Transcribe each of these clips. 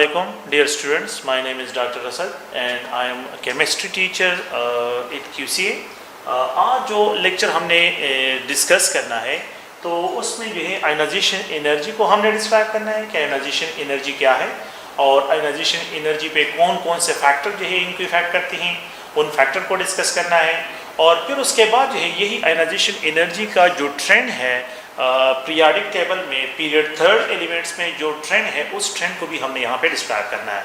Assalamualaikum, dear students. My name is Dr. Asad and I am a chemistry teacher at QCA. आज जो lecture हमने discuss करना है तो उसमें जो है आयनाइजेशन एनर्जी को हमने डिस्क्राइब करना है कि आयनाइजेशन एनर्जी क्या है और आयनाइजेशन एनर्जी पे कौन कौन से फैक्टर जो है इनको इफेक्ट करते हैं, उन फैक्टर को डिस्कस करना है। और फिर उसके बाद जो है यही आयनाइजेशन एनर्जी का जो ट्रेंड है पीरियोडिक टेबल में पीरियड थर्ड एलिमेंट्स में जो ट्रेंड है उस ट्रेंड को भी हमने यहाँ पे डिस्क्राइब करना है।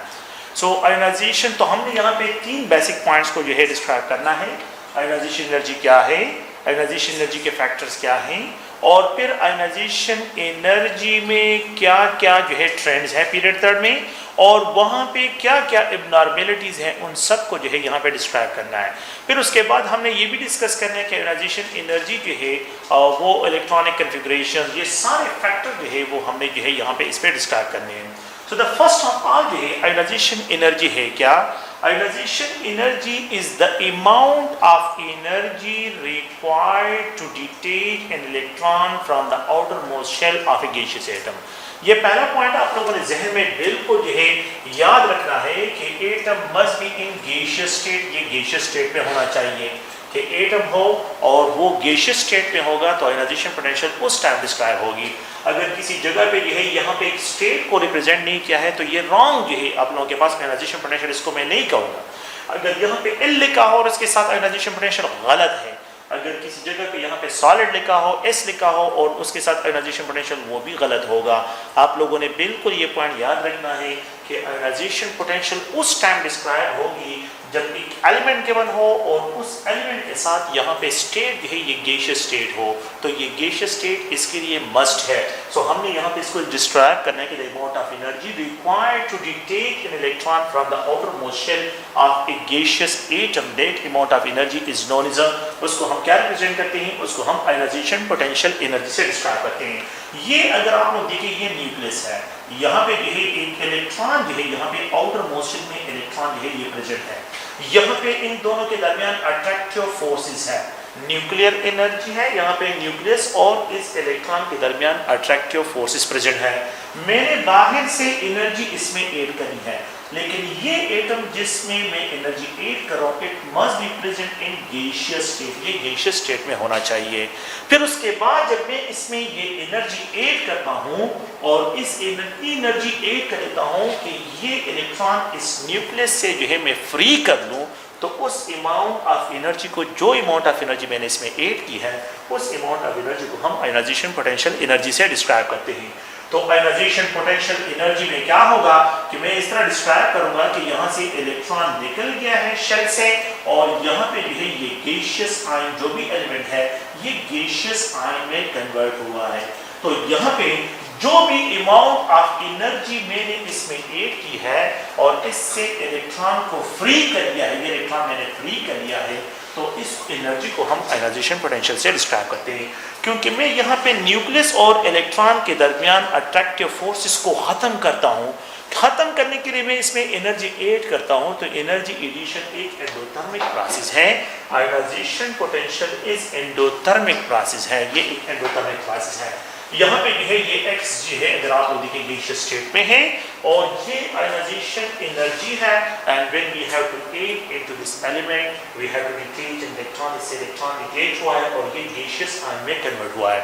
सो आयनाइजेशन तो हमने यहाँ पे तीन बेसिक पॉइंट्स को जो है डिस्क्राइब करना है। आयनाइजेशन एनर्जी क्या है, आयनाइजेशन एनर्जी के फैक्टर्स क्या हैं और फिर आयनाइजेशन एनर्जी में क्या क्या जो है ट्रेंड्स हैं पीरियड थर्ड में और वहाँ पे क्या क्या एबनॉर्मेलिटीज़ हैं उन सब को जो है यहाँ पे डिस्क्राइब करना है। फिर उसके बाद हमने ये भी डिस्कस करना है कि आयनाइजेशन एनर्जी जो है वो इलेक्ट्रॉनिक कन्फिग्रेशन ये सारे फैक्टर जो है वो हमने जो है यहाँ पे इस पर डिस्क्राइब करने हैं। So the first of all जो है आयनाइजेशन एनर्जी है क्या। Ionisation energy is the amount of energy required to detach an electron from the outer most shell of a gaseous atom. ये पहला पॉइंट आप लोगों ने जहन में बिल्कुल जो है याद रखना है कि atom must be in gaseous state. ये गैसियस स्टेट में होना चाहिए कि एटम हो और वो गैसियस स्टेट में होगा तो आयनाइजेशन पोटेंशियल उस टाइम डिस्क्राइब होगी। अगर किसी जगह पे जो है यहाँ पे एक स्टेट को रिप्रेजेंट नहीं किया है तो ये रॉन्ग जो है आप लोगों के पास आयनाइजेशन पोटेंशियल इसको मैं नहीं कहूँगा। अगर यहाँ पे एल लिखा हो और इसके साथ आयनाइजेशन पोटेंशियल गलत है। अगर किसी जगह पे यहाँ पे सॉलिड लिखा हो, एस लिखा हो और उसके साथ आयनाइजेशन पोटेंशियल वो भी गलत होगा। आप लोगों ने बिल्कुल ये पॉइंट याद रखना है कि आयनाइजेशन पोटेंशियल उस टाइम डिस्क्राइब होगी जब एक एलिमेंट गिवन हो और उस एलिमेंट के साथ यहाँ पे स्टेट जो है ये गैसियस स्टेट हो तो ये गैसियस स्टेट इसके लिए मस्ट है। सो हमने यहाँ पे इसको डिस्क्राइब करना है कि the amount of energy required to detach an electron from the outer most shell of a gaseous atom, that amount of energy is known as, उसको हम क्या रिप्रेजेंट करते हैं, उसको हम आयनाइजेशन पोटेंशियल एनर्जी से डिस्क्राइब करते हैं। ये अगर आप लोग देखिए ये न्यूक्लियस है, यहाँ पे जो है एक इलेक्ट्रॉन जो है यहाँ पे आउटर मोस्ट शेल में इलेक्ट्रॉन जो है ये प्रेजेंट है। यहाँ पे इन दोनों के दरमियान अट्रैक्टिव फोर्सेस है, न्यूक्लियर एनर्जी है यहाँ पे न्यूक्लियस और इस इलेक्ट्रॉन के दरमियान अट्रैक्टिव फोर्सेस प्रेजेंट है। मैंने बाहर से एनर्जी इसमें ऐड करी है लेकिन ये एटम जिसमें मैं एनर्जी ऐड कर रहा हूँ it must be present in gaseous state, ये गैसियस स्टेट में होना चाहिए। फिर उसके बाद जब मैं इसमें ये एनर्जी ऐड करता हूँ और इस एनर्जी ऐड कर देता हूँ कि ये इलेक्ट्रॉन इस न्यूक्लियस से जो है मैं फ्री कर लूँ तो उस अमाउंट ऑफ एनर्जी को जो अमाउंट ऑफ एनर्जी मैंने इसमें ऐड की है उस अमाउंट ऑफ एनर्जी को हम आयनाइजेशन पोटेंशियल एनर्जी से डिस्क्राइब करते हैं। तो आयनाइजेशन पोटेंशियल एनर्जी में क्या होगा कि मैं इस तरह डिस्क्राइब करूंगा कि यहाँ से इलेक्ट्रॉन निकल गया है शेल से और यहाँ पे जो है ये गैसियस आयन जो भी एलिमेंट है ये गैसियस आयन में कन्वर्ट हुआ है। तो यहाँ पे जो भी अमाउंट ऑफ एनर्जी मैंने इसमें ऐड की है और इससे इलेक्ट्रॉन को फ्री कर दिया है, ये इलेक्ट्रॉन मैंने फ्री कर लिया है तो इस एनर्जी को हम आयनाइजेशन पोटेंशियल से डिस्क्राइब करते हैं। क्योंकि मैं यहाँ पे न्यूक्लियस और इलेक्ट्रॉन के दरमियान अट्रैक्टिव फोर्सेस को ख़त्म करता हूँ, ख़त्म करने के लिए मैं इसमें एनर्जी ऐड करता हूँ तो एनर्जी एडिशन एक एंडोथर्मिक प्रोसेस है। Ionisation potential is endothermic process है, ये एक एंडोथर्मिक प्रोसेस है। यहाँ पे जो है ये x जो है अगर आप लोग देखें गैसियस स्टेट में है और ये आयनाइजेशन एनर्जी है and when we have to add into this element we have to detach an electron, इससे इलेक्ट्रॉन डिटेच हुआ है और ये गैसियस आयन में कन्वर्ट हुआ है।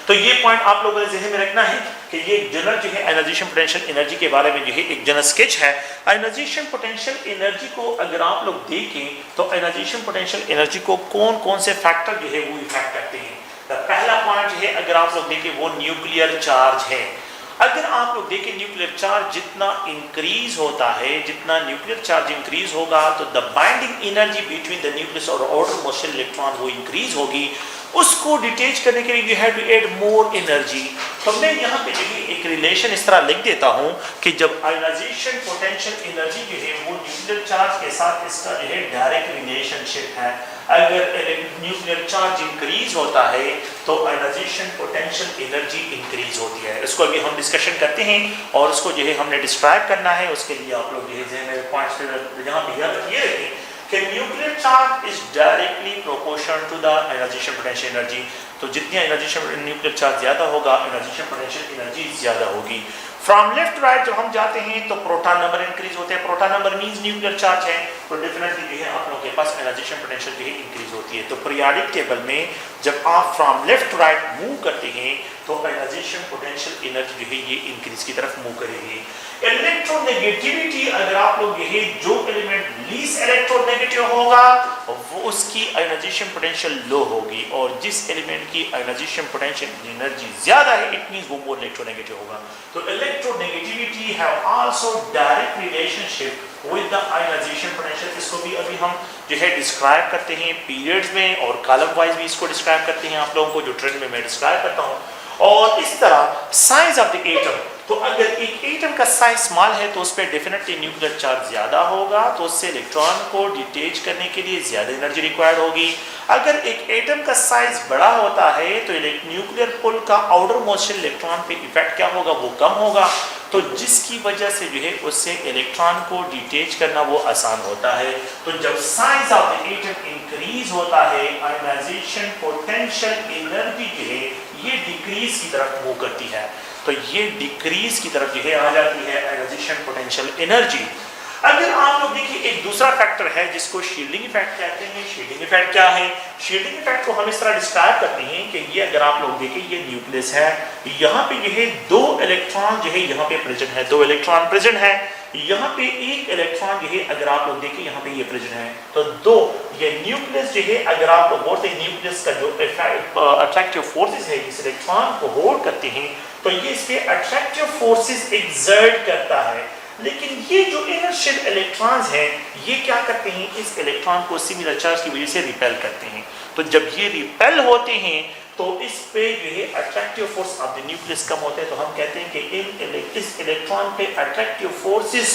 तो ये पॉइंट आप लोगों ने ज़हन में रखना है कि ये जनरल जो है आयनाइजेशन पोटेंशियल एनर्जी के बारे में जो है एक जनरल स्केच है। आयनाइजेशन पोटेंशियल एनर्जी को अगर आप लोग देखें तो आयनाइजेशन पोटेंशियल एनर्जी को कौन कौन से फैक्टर जो है वो इफेक्ट करते हैं। पहला पॉइंट जो है अगर आप लोग देखें वो न्यूक्लियर चार्ज है। अगर आप लोग देखें न्यूक्लियर चार्ज जितना इंक्रीज होता है, जितना न्यूक्लियर चार्ज इंक्रीज होगा तो the binding energy between the nucleus और आउटर मोस्ट शेल इलेक्ट्रॉन वो इंक्रीज होगी। उसको डिटेच करने के लिए you have to add more energy. तो मैं यहाँ पे जो है एक रिलेशन इस तरह लिख देता हूँ कि जब आयनाइजेशन पोटेंशियल एनर्जी जो है वो न्यूक्लियर चार्ज के साथ इसका जो है डायरेक्ट रिलेशनशिप है। अगर न्यूक्लियर चार्ज इंक्रीज होता है तो आयनाइजेशन पोटेंशियल एनर्जी इंक्रीज होती है। इसको अभी हम डिस्कशन करते हैं और उसको जो है हमने डिस्क्राइब करना है। उसके लिए आप लोग जो है पॉइंट्स यहाँ पे याद रखिए कि nuclear charge is directly proportional to the ionisation potential energy. तो जितनी आयनाइजेशन न्यूक्लियर चार्ज ज़्यादा होगा आयनाइजेशन पोटेंशियल एनर्जी ज़्यादा होगी। फ्रॉम लेफ्ट राइट जब हम जाते हैं तो प्रोटॉन नंबर इंक्रीज होते हैं, proton number means nuclear charge है, तो डेफिनेटली जो है आप लोगों के पास आयनाइजेशन पोटेंशियल जो है इंक्रीज होती है। तो पीरियोडिक टेबल में जब आप फ्रॉम लेफ्ट राइट मूव करते हैं तो आयनाइजेशन पोटेंशियल एनर्जी जो है ये इंक्रीज की तरफ मूव करेगी। इलेक्ट्रोनेगेटिविटी, अगर आप लोग यही जो एलिमेंट लीस्ट इलेक्ट्रोनेगेटिव होगा वो उसकी आयनाइजेशन पोटेंशियल लो होगी, और जिस एलिमेंट की आयनाइजेशन पोटेंशियल एनर्जी ज्यादा है इट मींस वो मोर इलेक्ट्रोनेगेटिव होगा। तो electronegativity have also direct relationship with the ionisation potential. इसको भी अभी हम जो है डिस्क्राइब करते हैं पीरियड्स में, और कॉलम वाइज भी इसको डिस्क्राइब करते हैं आप लोगों को, जो ट्रेंड में मैं डिस्क्राइब करता हूँ। और इस तरह साइज ऑफ द एटम, तो अगर एक एटम का साइज स्मॉल है तो उस पर डेफिनेटली न्यूक्लियर चार्ज ज्यादा होगा, तो उससे इलेक्ट्रॉन को डिटेच करने के लिए ज्यादा एनर्जी रिक्वायर्ड होगी। अगर एक एटम का साइज बड़ा होता है तो न्यूक्लियर पुल का आउटर मोस्ट इलेक्ट्रॉन पे इफेक्ट क्या होगा, वो कम होगा, तो जिसकी वजह से जो है उससे इलेक्ट्रॉन को डिटेच करना वो आसान होता है। तो जब size of the atom increase होता है आयनाइजेशन पोटेंशियल एनर्जी जो है ये डिक्रीज की तरफ मूव करती है, तो ये डिक्रीज की तरफ जो है आ जाती है आयनाइजेशन पोटेंशियल एनर्जी। अगर आप लोग देखिए एक दूसरा फैक्टर है जिसको शील्डिंग इफेक्ट कहते हैं। शील्डिंग इफेक्ट क्या है? शील्डिंग इफेक्ट को हम इस तरह डिस्क्राइब करते हैं कि ये अगर आप लोग देखें ये न्यूक्लियस है, यहाँ पे ये है दो इलेक्ट्रॉन जो है यहाँ पे प्रेजेंट है, दो इलेक्ट्रॉन प्रेजेंट है, यहाँ पे एक इलेक्ट्रॉन जो है अगर आप लोग देखें यहाँ पे ये प्रेजेंट है, तो दो ये न्यूक्लियस जो है अगर आप लोग बोलते हैं न्यूक्लियस का जो अट्रैक्टिव फोर्सेस है इस इलेक्ट्रॉन को होल्ड करते हैं, तो ये इस पे अट्रैक्टिव फोर्सेस एक्सर्ट करता है। लेकिन ये जो इनर्शियल इलेक्ट्रॉन्स हैं ये क्या करते हैं, इस इलेक्ट्रॉन को सिमिलर चार्ज की वजह से रिपेल करते हैं। तो जब ये रिपेल होते हैं तो इस पे जो है attractive force of the nucleus कम होते हैं, तो हम कहते हैं कि इस इलेक्ट्रॉन पे अट्रैक्टिव फोर्सेस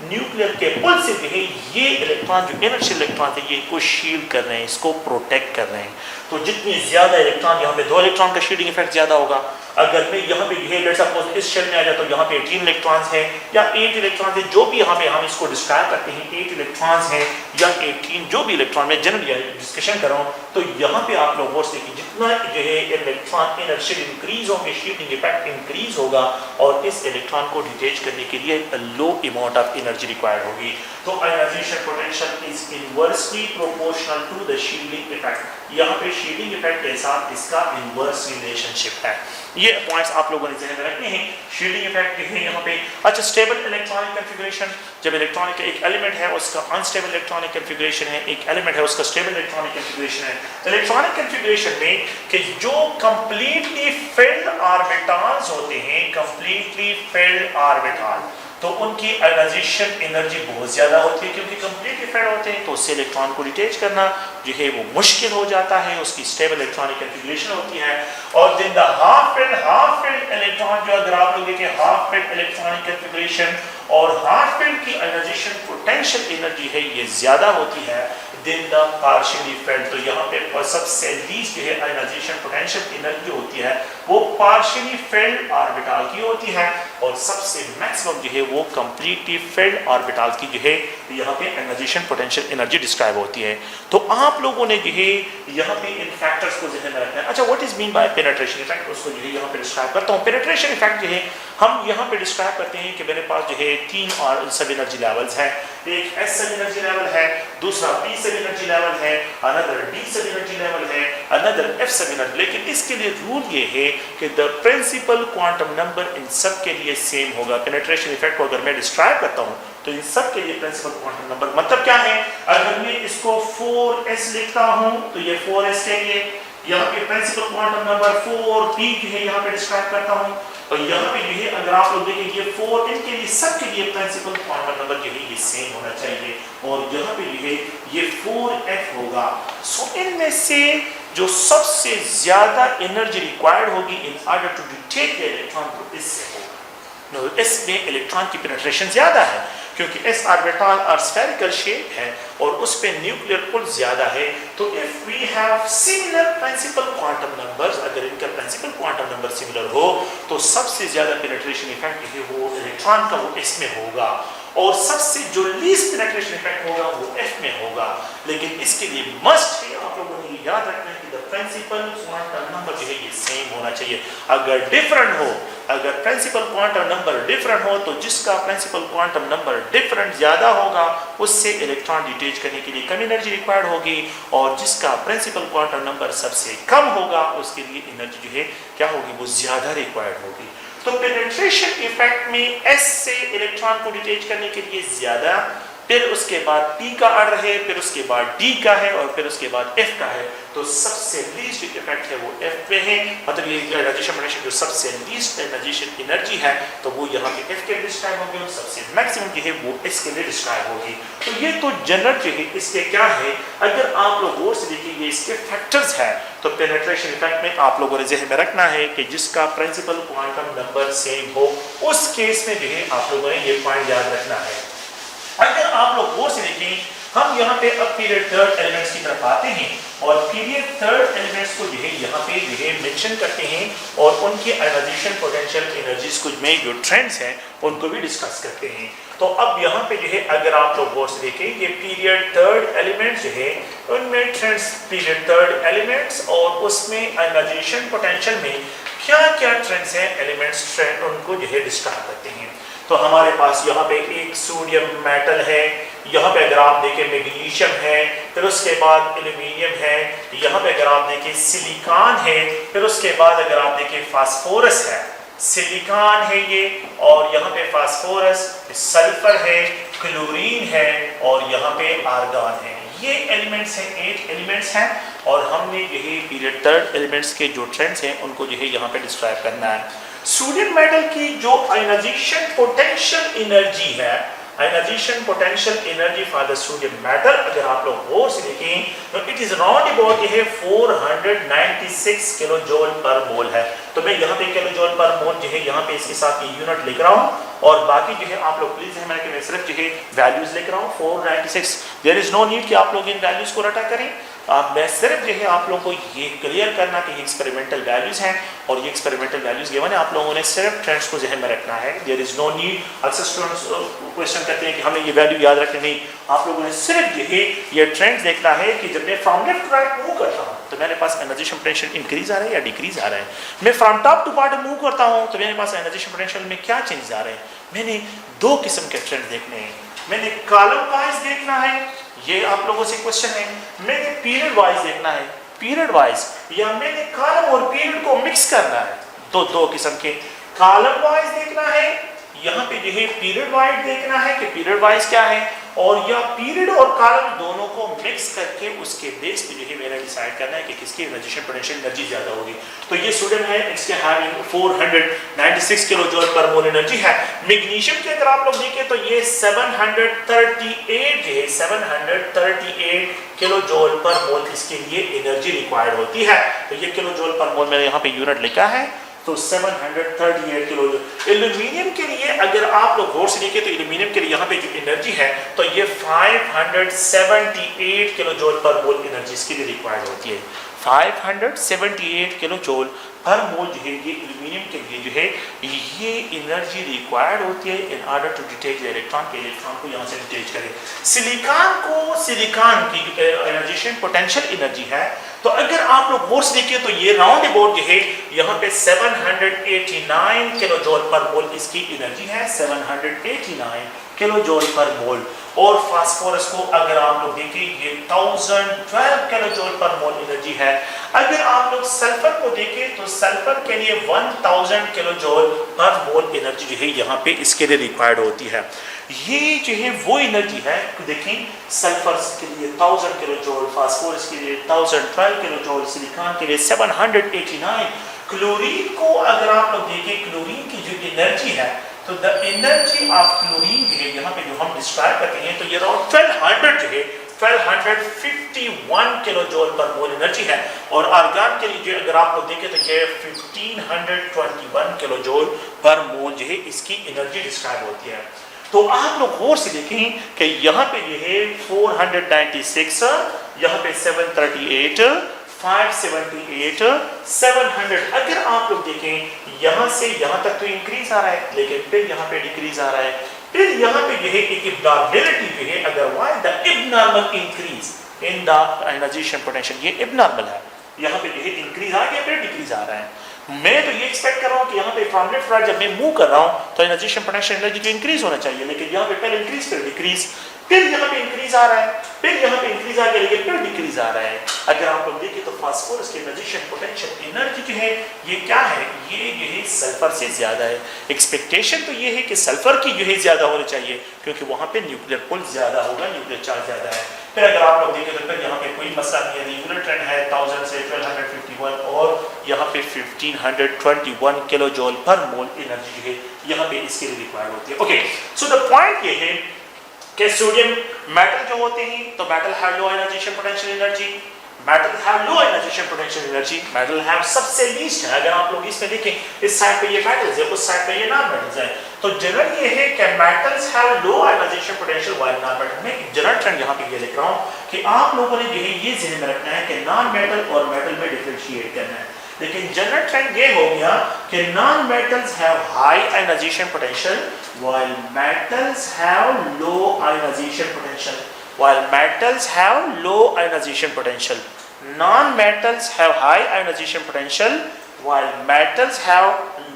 न्यूक्लियर के पुल से जो है ये इलेक्ट्रॉन जो इनर्शियल इलेक्ट्रॉन है ये को शील्ड कर रहे हैं, इसको प्रोटेक्ट कर रहे हैं। तो जितनी ज्यादा इलेक्ट्रॉन, यहाँ पे दो इलेक्ट्रॉन का शील्डिंग इफेक्ट ज्यादा होगा। अगर मैं यहाँ पे लेट्स सपोज इस शेल में आ जाए तो यहाँ पे 18 इलेक्ट्रॉन्स हैं या 8 इलेक्ट्रॉन्स हैं, जो भी यहाँ पे हम इसको डिस्क्राइब करते हैं 8 इलेक्ट्रॉन्स हैं या 18 जो भी इलेक्ट्रॉन में जनरल डिस्कशन कर रहा हूँ, तो यहाँ पे आप लोग गौर से देखिए जितना जो है इलेक्ट्रॉन एनर्जी इंक्रीज होंगे शील्डिंग इफेक्ट इंक्रीज होगा और इस इलेक्ट्रॉन को डिटेच करने के लिए low amount of energy required होगी। तो ionisation potential is inversely proportional to the shielding effect. यहाँ पे शील्डिंग इफेक्ट के साथ इसका इनवर्स रिलेशनशिप है। ये पॉइंट्स आप लोगों ने ध्यान में रखने हैं। शील्डिंग इफेक्ट है यहाँ पे। अच्छा, स्टेबल इलेक्ट्रॉनिक कन्फिगरेशन, जब इलेक्ट्रॉनिक एक एलिमेंट है उसका अनस्टेबल इलेक्ट्रॉनिक कन्फिगरेशन है, एक एलिमेंट है उसका स्टेबल इलेक्ट्रॉनिक कन्फिगरेशन है। इलेक्ट्रॉनिक कन्फिगरेशन में कि जो कंप्लीटली फिल्ड ऑर्बिटल्स होते हैं, कंप्लीटली फिल्ड ऑर्बिटल, तो उनकी आयनाइजेशन एनर्जी बहुत ज़्यादा होती है क्योंकि कंप्लीटली फिल्ड होते हैं, तो उससे इलेक्ट्रॉन को डिटेच करना जो है वो मुश्किल हो जाता है, उसकी स्टेबल इलेक्ट्रॉनिक कन्फिगरेशन होती है। और दिन द हाफ फिल्ड इलेक्ट्रॉन जो अगर आप लोग देखें हाफ फिल्ड इलेक्ट्रॉनिक कन्फिगरेशन और हाफ फिल्ड की आयनाइजेशन पोटेंशियल एनर्जी है ये ज़्यादा होती है दिन द पार्शियली फिल्ड। तो यहाँ पे सबसे लीस्ट जो है आयनाइजेशन पोटेंशियल एनर्जी होती है वो पार्शियली फिल्ड ऑर्बिटल की होती है और सबसे मैक्सिमम जो है वो कंप्लीटली फिल्ड ऑर्बिटल की जो है यहाँ पे आयनाइजेशन पोटेंशियल एनर्जी डिस्क्राइब होती है। तो आप लोगों ने जो है यहाँ पे इन फैक्टर्स को ध्यान में रखना है। अच्छा, what is mean by penetration effect, उसको जो है यहाँ पे डिस्क्राइब करता हूँ। पेनिट्रेशन इफेक्ट जो है हम यहाँ पे डिस्क्राइब करते हैं कि मेरे पास जो है 3 और सब एनर्जी लेवल्स हैं। एक एस सब एनर्जी लेवल है, दूसरा पी सब एनर्जी लेवल है, another D sub energy level है, अनदर एफ सब एनर्जी। लेकिन इसके लिए रूल ये है कि द प्रिंसिपल क्वांटम नंबर इन सब के लिए सेम होगा। पेनिट्रेशन इफेक्ट को अगर मैं डिस्क्राइब करता हूँ तो इन सब के लिए प्रिंसिपल क्वांटम नंबर मतलब क्या है, अगर मैं इसको 4s लिखता हूँ तो ये 4s के लिए यहाँ पे प्रिंसिपल क्वांटम नंबर 4p जो है यहाँ पे डिस्क्राइब करता हूँ, और यहाँ पे जो है अगर आप लोग देखें ये 4 इनके लिए सब के लिए प्रिंसिपल क्वांटम नंबर जो है ये सेम होना चाहिए, और यहाँ पे जो है ये 4f होगा। सो इनमें से जो सबसे ज्यादा एनर्जी रिक्वायर्ड होगी in order to detect the electron तो इससे होगा। इसमें इलेक्ट्रॉन की पेनिट्रेशन ज्यादा है क्योंकि एस ऑर्बिटल और स्फेरिकल शेप है और उस पे न्यूक्लियर पुल ज्यादा है। तो if we have similar principal quantum numbers, अगर इनका प्रिंसिपल क्वांटम नंबर सिमिलर हो तो सबसे ज्यादा पेनिट्रेशन इफेक्ट है वो इलेक्ट्रॉन का वो इसमें होगा, और सबसे जो लीस्ट पेनिट्रेशन इफेक्ट होगा वो एफ में होगा। लेकिन इसके लिए मस्ट है आप लोगों ने याद रखना है कि द प्रिंसिपल क्वांटम नंबर जो है ये सेम होना चाहिए। अगर डिफरेंट हो, अगर प्रिंसिपल क्वांटम नंबर डिफरेंट हो तो जिसका प्रिंसिपल क्वांटम नंबर डिफरेंट ज़्यादा होगा उससे इलेक्ट्रॉन डिटेच करने के लिए कम एनर्जी रिक्वायर्ड होगी, और जिसका प्रिंसिपल क्वांटम नंबर सबसे कम होगा उसके लिए एनर्जी जो है क्या होगी, वो ज़्यादा रिक्वायर्ड होगी। तो पेनिट्रेशन इफेक्ट में एस से इलेक्ट्रॉन को डिटेच करने के लिए ज़्यादा, फिर उसके बाद P का ऑर्डर है, फिर उसके बाद D का है, और फिर उसके बाद F का है। तो सबसे लीस्ट इफेक्ट है वो F पे है, मतलब ये एनर्जेशन पोटेंशियल जो सबसे लीस्ट एनर्जेशन एनर्जी है तो वो यहाँ पे F के लिए डिस्क्राइब होगी, और सबसे मैक्सिमम जो है वो S के लिए डिस्क्राइब होगी। तो ये तो जनरल जो है इसके क्या है, अगर आप लोग गौर से देखिए इसके फैक्टर्स है, तो पेनिट्रेशन इफेक्ट में आप लोगों ने ज़हन में रखना है कि जिसका प्रिंसिपल क्वांटम नंबर सेम हो उस केस में जो है आप लोगों ने ये पॉइंट याद रखना है। अगर आप लोग गौर से देखें, हम यहाँ पे अब पीरियड थर्ड एलिमेंट्स की तरफ आते हैं, और पीरियड थर्ड एलिमेंट्स को जो है यहाँ पे जो है मेंशन करते हैं, और उनके आयोनाइजेशन पोटेंशियल एनर्जीज को में जो ट्रेंड्स हैं उनको भी डिस्कस करते हैं। तो अब यहाँ पे जो है अगर आप लोग गौर से देखें, ये पीरियड थर्ड एलिमेंट्स जो है उनमें ट्रेंड्स पीरियड थर्ड एलिमेंट्स, और उसमें आयोनाइजेशन पोटेंशियल में क्या क्या ट्रेंड्स हैं एलिमेंट्स ट्रेंड उनको जो है डिस्क्राइब करते हैं। तो हमारे पास यहाँ पे एक सोडियम मेटल है, यहाँ पे अगर आप देखें मैग्नीशियम है, फिर उसके बाद एल्यूमिनियम है, यहाँ पे अगर आप देखें सिलिकॉन है, फिर उसके बाद अगर आप देखें फास्फोरस है, सिलिकॉन है ये, और यहाँ पे फास्फोरस, सल्फर है, क्लोरीन है, और यहाँ पे आर्गन है। ये एलिमेंट्स हैं, 8 एलिमेंट्स हैं, और हमने यही पीरियड थर्ड एलिमेंट्स के जो ट्रेंड्स हैं उनको जो है यहाँ पे डिस्क्राइब करना है। सोडियम मेटल की जो आयोनाइजेशन पोटेंशियल एनर्जी है, ionization potential energy for the sodium metal अगर आप लोग गौर से देखें तो इट इज राउंड अबाउट ये 496 किलो जूल पर मोल है। तो मैं यहाँ पे किलो जूल पर मोल जो है यहाँ पे इसके साथ ये यूनिट लिख रहा हूँ, और बाकी जो है आप लोग प्लीज है मैं सिर्फ जो है वैल्यूज लिख रहा हूँ 496। देयर इज नो नीड कि आप लोग इन वैल्यूज को रटा करें, मैं सिर्फ जो है आप लोगों को ये क्लियर करना कि ये एक्सपेरिमेंटल वैल्यूज हैं, और ये एक्सपेरिमेंटल वैल्यूज गिवन है, आप लोगों ने सिर्फ ट्रेंड्स को जहन में रखना है। देयर इज नो नीड, अक्सर स्टूडेंट्स क्वेश्चन करते हैं कि हमें ये वैल्यू याद रखनी, नहीं, आप लोगों ने सिर्फ जो है ये ट्रेंड्स देखना है कि जब मैं from left to right move करता हूँ तो मेरे पास एनर्जेशन पोटेंशियल इंक्रीज आ रहा है या डिक्रीज आ रहा है, मैं from top to bottom move करता हूँ तो मेरे पास एनर्जेशन पोटेंशियल में क्या चेंजेस आ रहे हैं। मैंने दो किस्म के ट्रेंड देखने हैं, मैंने कॉलम वाइज देखना है, ये आप लोगों से क्वेश्चन है, मैंने पीरियड वाइज देखना है, पीरियड वाइज, या मैंने कॉलम और पीरियड को मिक्स करना है। तो दो किस्म के कॉलम वाइज देखना है, यहाँ पे जो है पीरियड वाइज देखना है कि पीरियड वाइज क्या है, और या पीरियड और कॉलम दोनों को मिक्स करके उसके बेस पे जो है मैंने डिसाइड करना है कि किसकी आयोनाइजेशन पोटेंशियल एनर्जी ज्यादा होगी। तो ये सोडियम है, इसके हैविंग 496 किलो जूल पर मोल एनर्जी है। मैग्नीशियम की अगर आप लोग देखें तो ये 738 है, 738 किलो जूल पर मोल इसके लिए एनर्जी रिक्वायर्ड होती है। तो ये किलो जूल पर मोल मैंने यहाँ पे यूनिट लिखा है, तो 738 किलो जूल। एल्यूमिनियम के लिए अगर आप लोग गौर से देखें तो एल्यूमिनियम के लिए यहाँ पे जो एनर्जी है तो ये 578 किलो जूल पर मोल एनर्जी इसके लिए रिक्वायर्ड होती है। 578 किलो जूल पर मोल जो है ये एल्यूमिनियम के लिए जो है ये एनर्जी रिक्वायर्ड होती है in order to detach the electron के इलेक्ट्रॉन को यहाँ से डिटेच करें। सिलिकॉन की आयोनाइजेशन पोटेंशियल एनर्जी है, तो अगर आप लोग गौर से देखिए तो ये राउंड अबाउट जो है यहाँ पे 789 किलो जूल पर मोल इसकी एनर्जी है, 789 किलो जूल पर मोल। और फास्फोरस को अगर आप लोग देखें ये 1012 किलो जूल पर मोल एनर्जी है। अगर आप लोग सल्फर को देखें तो सल्फर के लिए 1000 किलो जूल पर मोल एनर्जी जो है यहाँ पे इसके लिए रिक्वायर्ड होती है। ये जो है वो एनर्जी है, देखें सल्फर के लिए 1000 किलो जूल, फास्फोरस के लिए 1012 किलो जूल, सिलिकॉन के लिए 789। क्लोरीन को अगर आप लोग देखें क्लोरीन की जो एनर्जी है तो द एनर्जी ऑफ क्लोरीन जो है यहाँ पे जो हम डिस्क्राइब करते हैं तो ये अराउंड 1200 जो है 1251 किलो जूल पर मोल एनर्जी है। और आर्गन के लिए अगर आप लोग देखें तो ये 1521 किलो जूल पर मोल जो है इसकी एनर्जी डिस्क्राइब होती है। तो आप लोग गौर से देखें कि यहाँ पे ये है 496, यहाँ पे 738, 578, 700। अगर आप लोग देखें यहाँ से यहाँ तक तो इंक्रीज आ रहा है, लेकिन फिर यहाँ पे डिक्रीज आ रहा है, फिर यहाँ पे जो है एक इब्नॉर्मलिटी जो है, otherwise the abnormal increase in the ionisation potential, ये इब्नॉर्मल है, यहाँ पे जो है इंक्रीज आ गया फिर डिक्रीज आ रहा है। मैं तो ये एक्सपेक्ट कर रहा हूँ कि यहाँ पे फ्रॉम लेफ्ट राइट जब मैं मूव कर रहा हूँ तो एनाइजेशन पोटेंशियल एनर्जी तो इंक्रीज होना चाहिए, लेकिन यहाँ पे पहले इंक्रीज फिर डिक्रीज, फिर यहाँ पे इंक्रीज आ रहा है, फिर यहाँ पे इंक्रीज आ गया, लेकिन फिर डिक्रीज आ रहा है। अगर आप लोग देखें तो फास्फोरस की एनाइजेशन पोटेंशियल एनर्जी जो है ये क्या है, ये जो है सल्फर से ज्यादा है। एक्सपेक्टेशन तो ये है कि सल्फर की जो है ज्यादा होनी चाहिए क्योंकि वहां पे न्यूक्लियर पुल ज्यादा होगा, न्यूक्लियर चार्ज ज्यादा है। फिर अगर आप लोग देखें तो फिर यहाँ पे कोई मसला नहीं है, रेगुलर ट्रेंड है 1000 से 1251 और यहाँ पे 1521 किलो जूल पर मोल एनर्जी जो है यहाँ पे इसके लिए रिक्वायर्ड होती है। ओके, सो द पॉइंट ये है कि सोडियम मेटल जो होते हैं तो metal have low ionisation potential energy, metal have low ionisation potential energy, metal have सबसे लीस्ट है। अगर आप लोग इसमें देखें इस साइड पे ये मेटल्स है, उस साइड पे ये नॉन मेटल्स है, तो जनरल ये है कि metals have low ionisation potential while non metal. मैं जनरल ट्रेंड यहाँ पे ये लिख रहा हूँ कि आप लोगों ने जो है ये ध्यान में रखना है कि नॉन मेटल और मेटल में डिफरेंशिएट करना है। लेकिन जनरल ट्रेंड ये हो गया कि non metals have high ionisation potential while metals have low ionization potential, while metals have low ionization potential, non-metals have high ionization potential while metals have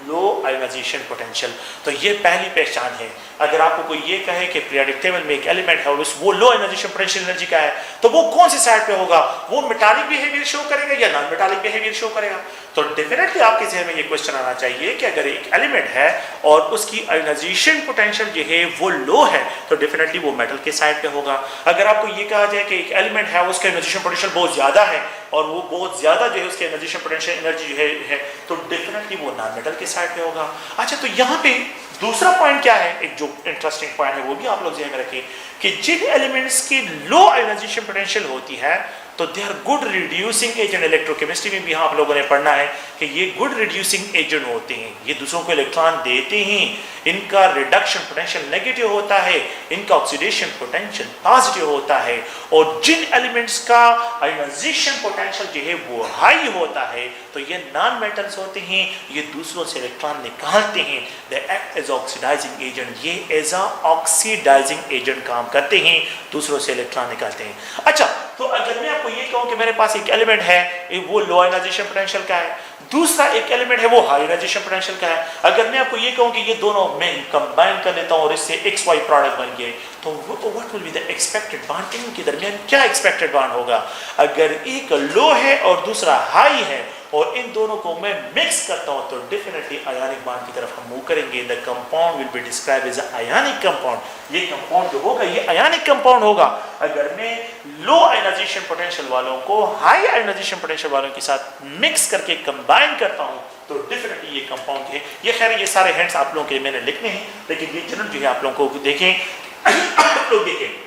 low ionization potential। तो ये पहली पहचान है। अगर आपको कोई ये कहे कि पीरियोडिक टेबल में एक एलिमेंट है और वो लो आयनाइजेशन पोटेंशियल एनर्जी का है तो वो कौन सी साइड पे होगा, वो मेटालिक बिहेवियर शो करेगा या नॉन मेटालिक बिहेवियर शो करेगा। तो डेफिनेटली आपके जहन में ये क्वेश्चन आना चाहिए कि अगर एक एलिमेंट है और उसकी आयनाइजेशन पोटेंशियल जो है वो लो है तो डेफिनेटली वो मेटल के साइड पे होगा। अगर आपको ये कहा जाए कि एक एलिमेंट है उसका आयनाइजेशन पोटेंशियल बहुत ज्यादा है और वो बहुत ज्यादा जो है उसकी आयनाइजेशन पोटेंशियल एनर्जी जो है तो डेफिनेटली वो नॉन मेटल के साइड पे होगा। अच्छा, तो यहाँ पे दूसरा पॉइंट क्या है, एक जो इंटरेस्टिंग पॉइंट है वो भी आप लोग ध्यान में रखें कि जिन एलिमेंट्स की लो आयनाइजेशन पोटेंशियल होती है तो they are good reducing agent. Electrochemistry में भी यहाँ आप लोगों ने पढ़ना है कि ये गुड रिड्यूसिंग एजेंट होते हैं, ये दूसरों को इलेक्ट्रॉन देते हैं, इनका रिडक्शन पोटेंशियल नेगेटिव होता है, इनका ऑक्सीडेशन पोटेंशियल पॉजिटिव होता है। और जिन एलिमेंट्स का आयनाइजेशन पोटेंशियल जो है वो हाई होता है तो ये नॉन मेटल्स होते हैं, ये दूसरों से इलेक्ट्रॉन निकालते हैं, they act as oxidising agent, ये एज अ ऑक्सीडाइजिंग एजेंट काम करते हैं, दूसरों से इलेक्ट्रॉन निकालते हैं। अच्छा, तो अगर मैं आपको ये कहूं कि मेरे पास एक एलिमेंट है वो लो आयनाइजेशन पोटेंशियल का है, दूसरा एक एलिमेंट है वो हाई आयनाइजेशन पोटेंशियल का है, अगर मैं आपको ये कहूं कि ये दोनों मैं कंबाइन कर लेता हूं और इससे XY प्रोडक्ट बन गए तो what will be the expected bond, इनके दरमियान क्या एक्सपेक्टेड बॉन्ड होगा। अगर एक लो है और दूसरा हाई है और इन दोनों को मैं मिक्स करता हूं तो डेफिनेटली आयनिक बॉन्ड की तरफ हम मूव करेंगे। The compound will be described as ionic compound. ये कंपाउंड जो होगा ये आयनिक कंपाउंड होगा। अगर मैं लो आयनाइजेशन पोटेंशियल वालों को हाई आयनाइजेशन पोटेंशियल वालों के साथ मिक्स करके कंबाइन करता हूं तो डेफिनेटली ये कंपाउंड है। ये खैर ये सारे हिंट्स आप लोगों के मैंने लिखने हैं, लेकिन ये जनरल जो है आप लोगों को देखें आप लोग देखें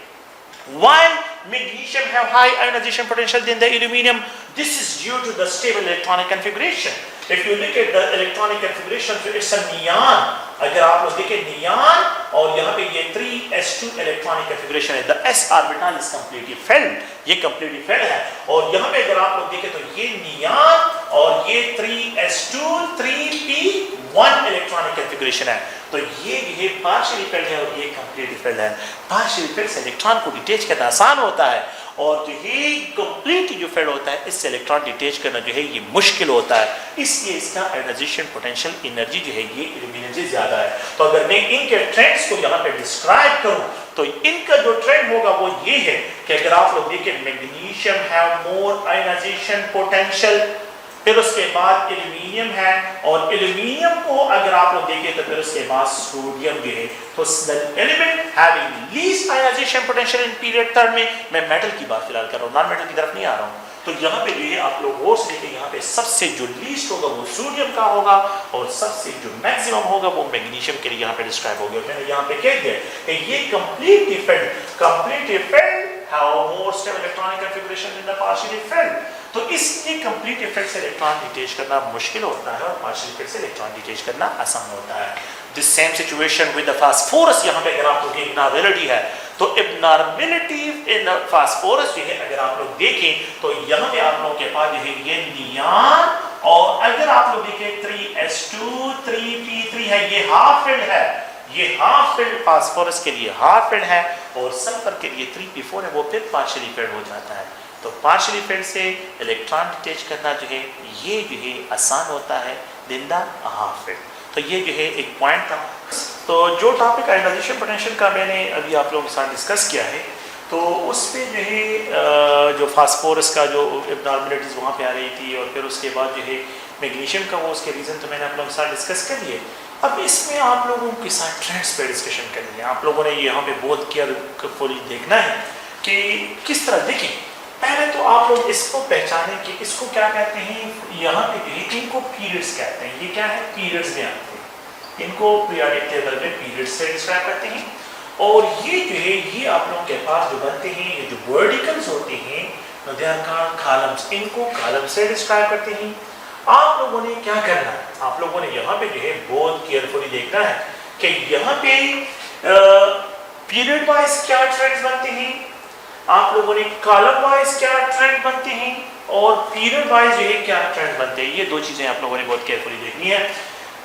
While magnesium have high ionization potential than the aluminium, this is due to the stable electronic configuration. If you look at the electronic configuration, so it's a neon. अगर आप लोग देखें नियॉन और यहाँ पे ये 3s2 इलेक्ट्रॉनिक कॉन्फ़िगरेशन है, the s orbital is completely filled, ये completely filled है। और यहाँ पे अगर आप लोग देखें तो ये नियॉन और ये 3s2 3p1 इलेक्ट्रॉनिक कॉन्फ़िगरेशन है, तो ये पार्शियली फिल्ड है और ये कंप्लीटली फिल्ड है। पार्शियली फिल्ड से इलेक्ट्रॉन को डिटेच करना आसान होता है और जो ये कंप्लीटली जो फिल्ड होता है इससे इलेक्ट्रॉन डिटेच करना जो है ये मुश्किल होता है, इसलिए इसका आयनाइजेशन पोटेंशियल एनर्जी जो है ये एल्यूमिनियम से ज्यादा है। तो अगर मैं इनके ट्रेंड्स को यहाँ पे डिस्क्राइब करूँ तो इनका जो ट्रेंड होगा वो ये है कि अगर आप लोग देखें magnesium have more ionisation potential, फिर उसके बाद एल्यूमिनियम है और एल्यूमिनियम को अगर आप लोग देखें तो फिर उसके बाद सोडियम जो है, तो element having least ionisation potential in period third में, मैं मेटल की बात फिलहाल कर रहा हूँ, नॉन मेटल की तरफ नहीं आ रहा हूँ। तो यहाँ पे जो है आप लोग वो देखें, यहाँ पे सबसे जो लीस्ट होगा वो सोडियम का होगा और सबसे जो मैक्सिमम होगा वो मैग्नीशियम के लिए यहाँ पे डिस्क्राइब हो गया। मैंने यहाँ पे कह दिया कि ये completely filled have more stable electronic configuration in the partially filled, तो इसलिए कंप्लीट इफेक्ट से इलेक्ट्रॉन डिटेच करना मुश्किल होता है और पार्शियल इफेक्ट से इलेक्ट्रॉन डिटेच करना आसान होता है। This same situation with the phosphorus, यहाँ पे अगर आप लोग इग्नोरेबिलिटी है तो इग्नोरेबिलिटी इन फास्फोरस जो है अगर आप लोग देखें तो यहाँ पे आप लोगों के पास जो है ये नियॉन और अगर आप लोग देखें 3s2 3p3 है, ये हाफ फिल्ड है, ये हाफ फिल्ड फास्फोरस के लिए हाफ फिल्ड है और सल्फर के लिए 3p4 है, वो फिर पार्शियली फिल्ड हो जाता है। तो पार्शियली फिल्ड से इलेक्ट्रॉन डिटेच करना जो है ये जो है आसान होता है, देन द हाफ-वेव। तो ये जो है एक पॉइंट था। तो जो टॉपिक आयनाइजेशन पोटेंशियल का मैंने अभी आप लोगों के साथ डिस्कस किया है, तो उसमें जो है जो फास्फोरस का जो एब्नॉर्मलिटीज़ वहाँ पे आ रही थी, और फिर उसके बाद जो है मैग्नीशियम का वो उसके रीज़न तो मैंने आप लोगों के साथ डिस्कस कर लिए। अब इसमें आप लोगों के साथ ट्रेंड्स पे डिस्कशन करेंगे। आप लोगों ने यहाँ पे बहुत केयरफुली देखना है कि किस तरह देखें। पहले तो आप लोग इसको पहचानें कि इसको क्या कहते हैं। यहाँ पे जो है इनको पीरियड्स कहते हैं। ये क्या है, पीरियड्स में आते हैं, इनको पीरियडिक टेबल में पीरियड्स से डिस्क्राइब करते हैं। और ये जो है ये आप लोगों के पास जो बनते हैं, ये जो वर्टिकल्स होते हैं दे आर कॉल्ड कॉलम्स, इनको कॉलम से डिस्क्राइब करते हैं। आप लोगों ने क्या करना है, आप लोगों ने यहाँ पे जो है बहुत केयरफुली देखना है कि यहाँ पे पीरियड वाइज क्या ट्रेंड्स बनते हैं, आप लोगों ने कॉलम वाइज क्या ट्रेंड बनते हैं, और पीरियड वाइज जो है क्या ट्रेंड बनते हैं। ये दो चीजें आप लोगों ने बहुत केयरफुली देखनी है।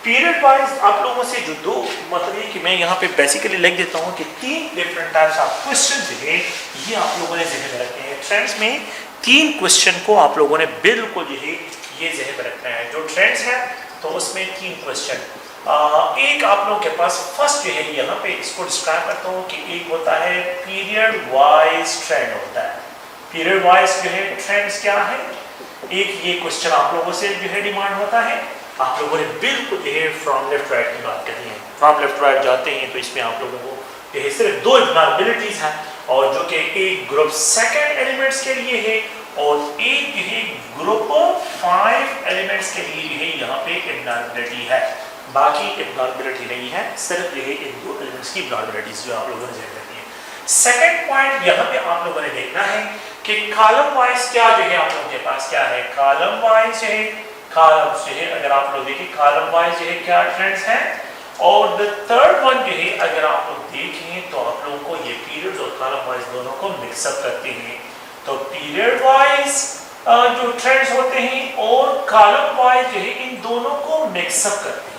पीरियड वाइज आप लोगों से जो दो मतलब ये कि मैं यहाँ पे बेसिकली लिख देता हूँ कि 3 डिफरेंट टाइप्स ऑफ क्वेश्चन जो है ये आप लोगों ने ज़हन में रखने हैं। ट्रेंड्स में 3 क्वेश्चन को आप लोगों ने बिल्कुल जो है ये ज़हन में रखना है। जो ट्रेंड्स है तो उसमें 3 क्वेश्चन, एक आप लोगों के पास फर्स्ट जो है यहाँ पे इसको डिस्क्राइब करता हूँ कि एक होता है पीरियड वाइज ट्रेंड होता है। पीरियड वाइज जो है ट्रेंड्स क्या है, एक ये क्वेश्चन आप लोगों से जो है डिमांड होता है। आप लोगों ने बिल्कुल जो है फ्रॉम लेफ्ट राइट की बात करनी है। फ्रॉम लेफ्ट राइट जाते हैं तो इसमें आप लोगों को जो है सिर्फ 2 एब्नॉर्मलिटीज हैं, और जो कि एक ग्रुप सेकंड एलिमेंट्स के लिए है और एक जो है ग्रुप 5 एलिमेंट्स के लिए है यहाँ पे एब्नॉर्मलिटी है। बाकी एब्नॉर्मलिटी नहीं है, सिर्फ ये है इन 2 एलिमेंट्स की एब्नॉर्मलिटीज जो आप लोगों ने ध्यान रखनी है। सेकंड पॉइंट यहाँ पे आप लोगों ने देखना है कि कॉलम वाइज क्या जो है आप लोगों के पास क्या है। कॉलम वाइज है, कॉलम्स जो है अगर आप लोग देखिए कॉलम वाइज जो है क्या ट्रेंड्स हैं। और द थर्ड वन जो है अगर आप लोग देखें तो आप लोगों को ये पीरियड्स और कॉलम वाइज दोनों को मिक्सअप करते हैं। तो पीरियड वाइज जो ट्रेंड्स होते हैं और कॉलम वाइज जो है इन दोनों को मिक्सअप करते हैं।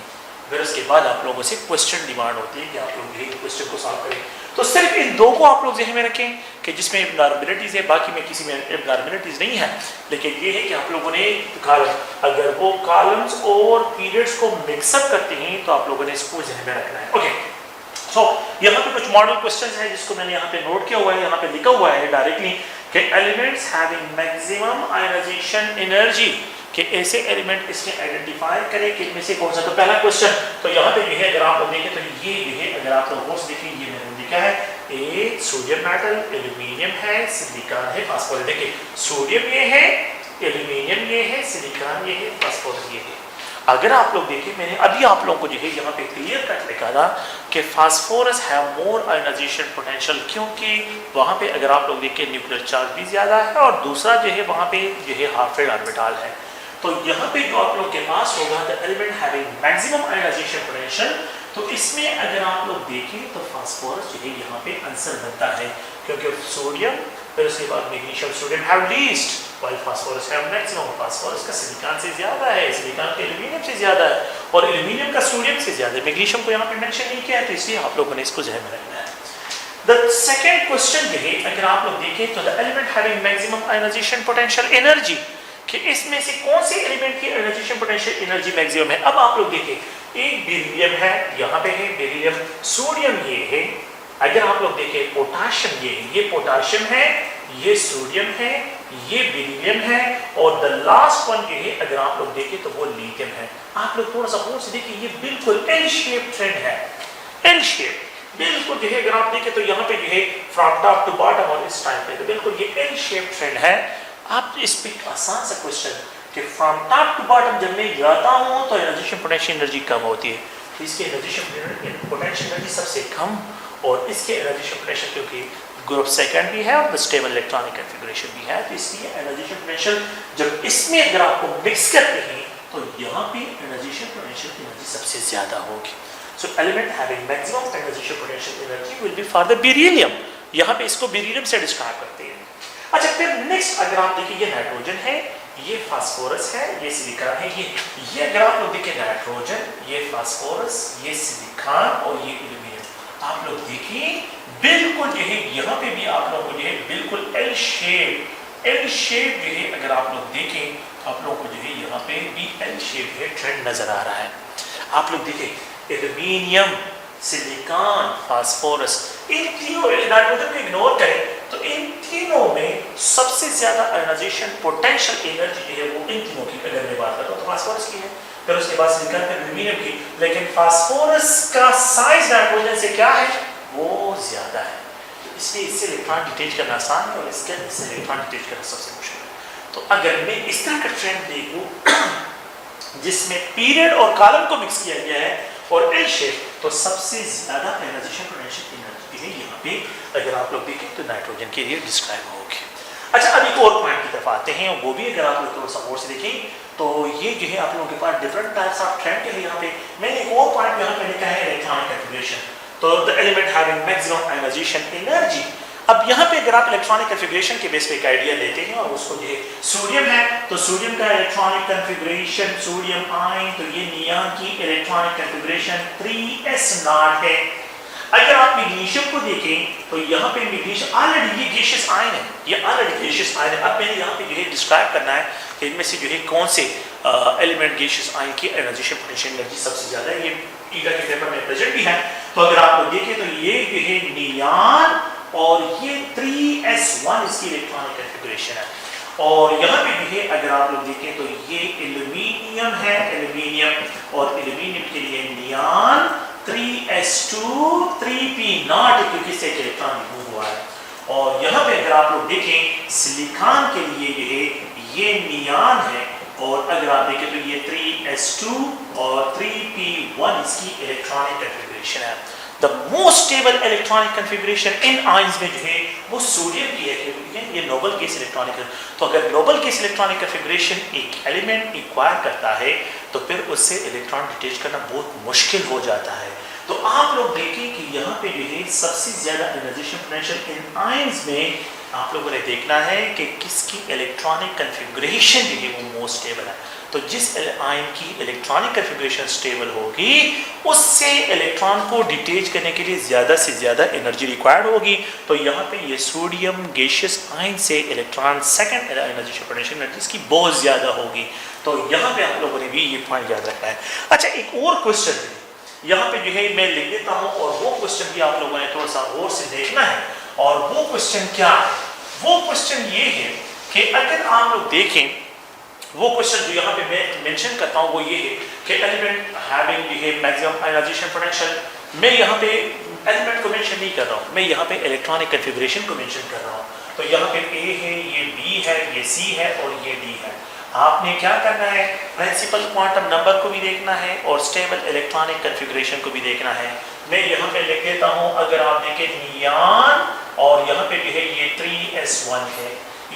फिर उसके बाद आप लोगों से क्वेश्चन डिमांड होती है कि आप लोग ये क्वेश्चन को सॉल्व करें। तो सिर्फ इन 2 को आप लोग ज़हन में रखें कि जिसमें एब्नॉर्मलिटीज़ है, बाकी में किसी में एब्नॉर्मलिटीज़ नहीं है। लेकिन ये है कि आप लोगों ने अगर वो कॉलम्स और पीरियड्स को मिक्सअप करते हैं तो आप लोगों ने इसको ज़हन में रखना है। ओके, सो यहाँ पे कुछ मॉडल क्वेश्चन है जिसको मैंने यहाँ पे नोट किया हुआ है। यहाँ पे लिखा हुआ है डायरेक्टली कि elements having maximum ionization energy, कि ऐसे एलिमेंट इसने आइडेंटिफाई करें कि इनमें से कौन सा। तो पहला क्वेश्चन तो यहाँ पे ये है, अगर आप लोग देखें तो ये जो है अगर आप लोग नोट्स देखें ये मैंने लिखा है ए सोडियम मेटल, एल्यूमिनियम है, सिलिकॉन है, फास्फोरस। देखिए सोडियम ये है, एल्यूमिनियम ये है, सिलिकॉन ये है, फास्फोरस ये है। अगर आप लोग देखें मैंने अभी आप लोगों को जो है यहाँ पे क्लियर कट लिखा था कि phosphorus have more ionisation potential, क्योंकि वहाँ पे अगर आप लोग देखें न्यूक्लियर चार्ज भी ज़्यादा है और दूसरा जो है वहाँ पे जो है हाफ-वेव ऑर्बिटल है। तो यहाँ पे जो आप लोग के पास होगा the element having maximum ionization potential, तो इसमें अगर आप लोग देखें तो फास्फोरस जो है यहाँ पे आंसर बनता है, क्योंकि सोडियम फिर उसके बाद magnesium sodium have least while phosphorus have maximum. Phosphorus का सिलिकॉन से ज्यादा है, सिलिकॉन का एल्यूमिनियम से ज्यादा है, और एल्यूमिनियम का सोडियम से ज्यादा है। मैग्नीशियम को यहाँ पे मेंशन नहीं किया है, तो इसलिए आप लोगों ने इसको ध्यान में रखना है। द सेकंड क्वेश्चन जो है अगर आप लोग देखें तो the element having maximum ionization potential energy, कि इसमें से कौन से एलिमेंट की आयनाइजेशन पोटेंशियल एनर्जी मैक्सिमम है। अब आप लोग देखें एक बेरिलियम है, यहाँ पे है बेरिलियम, सोडियम ये है, अगर आप लोग देखें पोटाशियम ये है, ये पोटाशियम है, ये सोडियम है, ये बेरिलियम है, और द लास्ट वन ये है अगर आप लोग देखें तो वो लिथियम है। आप लोग थोड़ा सा गौर से देखिए ये बिल्कुल एल शेप ट्रेंड है, एल शेप बिल्कुल जो है अगर आप देखें तो यहाँ पे जो है फ्रॉम टॉप टू बॉटम और इस टाइम पे तो बिल्कुल ये एल शेप ट्रेंड है। आप इस पे आसान सा क्वेश्चन कि फ्रॉम टॉप टू बॉटम जब मैं जाता हूँ तो एनर्जी पोटेंशियल एनर्जी कम होती है, तो इसकी एनर्जी पोटेंशियल एनर्जी सबसे कम, और इसके एनर्जी पोटेंशियल क्योंकि ग्रुप सेकंड भी है और स्टेबल इलेक्ट्रॉनिक कॉन्फ़िगरेशन भी है, तो इसलिए एनर्जी पोटेंशियल जब इसमें अगर आपको मिक्स करते हैं तो यहाँ पे एनर्जी पोटेंशियल एनर्जी सबसे ज्यादा होगी। सो element having maximum energy potential energy will be for the beryllium, यहाँ पे इसको बेरिलियम से डिस्क्राइब करते हैं। अच्छा फिर नेक्स्ट अगर आप देखिए ये नाइट्रोजन है, ये फास्फोरस है, ये सिलिकॉन है, ये अगर आप लोग देखिए नाइट्रोजन, ये फास्फोरस, ये सिलिकॉन और ये एल्यूमिनियम। आप लोग देखिए बिल्कुल जो है यहाँ पे भी आप लोग जो है बिल्कुल एल शेप जो है अगर आप लोग देखें आप लोगों को जो है यहाँ पे भी एल शेप है ट्रेंड नजर आ रहा है। आप लोग देखें एल्यूमिनियम, सिलिकॉन, फास्फोरस, इन तीनों नाइट्रोजन को इग्नोर करें तो इन तीनों में सबसे ज्यादा आयनाइजेशन पोटेंशियल एनर्जी जो है वो इन तीनों की अगर मैं बात करूँ तो फास्फोरस की है, फिर उसके बाद सिलिकॉन, फिर एल्यूमिनियम की। लेकिन फास्फोरस का साइज नाइट्रोजन से क्या है, वो ज्यादा है, इसलिए इससे इलेक्ट्रॉन डिटेच करना आसान है और इससे इलेक्ट्रॉन डिटेच करना सबसे मुश्किल है। तो अगर मैं इस तरह का ट्रेंड देखूं जिसमें पीरियड और कॉलम को मिक्स किया गया है और एल शेप, तो सबसे ज्यादा आयनाइजेशन पोटेंशियल एनर्जी है यहाँ पे अगर आप लोग देखें तो नाइट्रोजन के लिए डिस्क्राइब होगी। अच्छा, अब एक और पॉइंट की तरफ आते हैं, वो भी अगर आप लोग थोड़ा सा और से देखें तो ये जो है आप लोगों के पास डिफरेंट टाइप्स ऑफ ट्रेंड के लिए यहाँ पे मैंने एक और पॉइंट यहाँ पे लिखा है इलेक्ट्रॉनिक कॉन्फ़िगरेशन, तो the element having maximum ionization energy. अब यहाँ पे अगर आप इलेक्ट्रॉनिक कॉन्फ़िगरेशन के बेस पे एक आइडिया लेते हैं और उसको जो है सोडियम है तो सोडियम का इलेक्ट्रॉनिक कॉन्फ़िगरेशन सोडियम आयन, तो ये नियान की इलेक्ट्रॉनिक कॉन्फ़िगरेशन 3s0 है। अगर आप मैग्नीशियम को देखें तो यहाँ पे मैग्नीशियम ऑलरेडी ये गैसियस आयन है, ये ऑलरेडी गैसियस आयन है। अब मैंने यहाँ पे जो है डिस्क्राइब करना है कि इनमें से जो है कौन से एलिमेंट गैसियस आयन की आयनाइजेशन पोटेंशियल एनर्जी सबसे ज्यादा है, ये ईगा के पेपर में प्रेजेंट भी है। तो अगर आप लोग देखें तो ये जो है नियान और ये 3s1 इसकी इलेक्ट्रॉनिक कॉन्फ़िगरेशन है, और यहाँ पे भी है अगर आप लोग देखें तो ये एल्यूमिनियम है, एल्यूमिनियम और एल्यूमिनियम के लिए नियान 3s2 3p0 क्योंकि इससे एक इलेक्ट्रॉन रिमूव हुआ है। और यहाँ पे अगर आप लोग देखें सिलिकॉन के लिए ये नियान है, और अगर आप देखें तो ये 3s2 और 3p1 इसकी इलेक्ट्रॉनिक कॉन्फ़िगरेशन है। The most stable electronic configuration in ions में जो है वो सोडियम की है, क्योंकि ये नोबल गैस इलेक्ट्रॉनिक है। तो अगर नोबल गैस इलेक्ट्रॉनिक कॉन्फ़िगरेशन एक एलिमेंट एक्वायर करता है तो फिर उससे इलेक्ट्रॉन डिटेच करना बहुत मुश्किल हो जाता है। तो आप लोग देखें कि यहाँ पे जो है सबसे ज्यादा आयनाइजेशन पोटेंशियल इन आयंस में आप लोगों ने देखना है कि किसकी इलेक्ट्रॉनिक कॉन्फ़िगरेशन जो है वो मोस्ट स्टेबल है। तो जिस आयन की इलेक्ट्रॉनिक कॉन्फ़िगरेशन स्टेबल होगी उससे इलेक्ट्रॉन को डिटेच करने के लिए ज़्यादा से ज़्यादा एनर्जी रिक्वायर्ड होगी। तो यहाँ पे ये सोडियम गैसियस आयन से electron second ionization potential energy इसकी बहुत ज़्यादा होगी। तो यहाँ पे आप लोगों ने भी ये पॉइंट याद रखना है। अच्छा, एक और क्वेश्चन यहाँ पे जो है मैं लिख देता हूँ और वो क्वेश्चन भी आप लोगों ने थोड़ा सा और से देखना है। और वो क्वेश्चन क्या है, वो क्वेश्चन ये है कि अगर आप लोग देखें वो क्वेश्चन जो यहाँ पे मैं मेंशन करता हूँ वो ये है कि एलिमेंट हैविंग जो है मैक्सिमम आयनाइजेशन पोटेंशियल, मैं यहाँ पे एलिमेंट को मेंशन नहीं कर रहा हूँ, मैं यहाँ पे इलेक्ट्रॉनिक कॉन्फ़िगरेशन को मेंशन कर रहा हूँ। तो यहाँ पे ए है, ये बी है, ये सी है और ये डी है। आपने क्या करना है, प्रिंसिपल क्वांटम नंबर को भी देखना है और स्टेबल इलेक्ट्रॉनिक कॉन्फ़िगरेशन को भी देखना है। मैं यहाँ पे लिख देता हूँ, अगर आप देखें नियान और यहाँ पे जो है ये 3s1 है,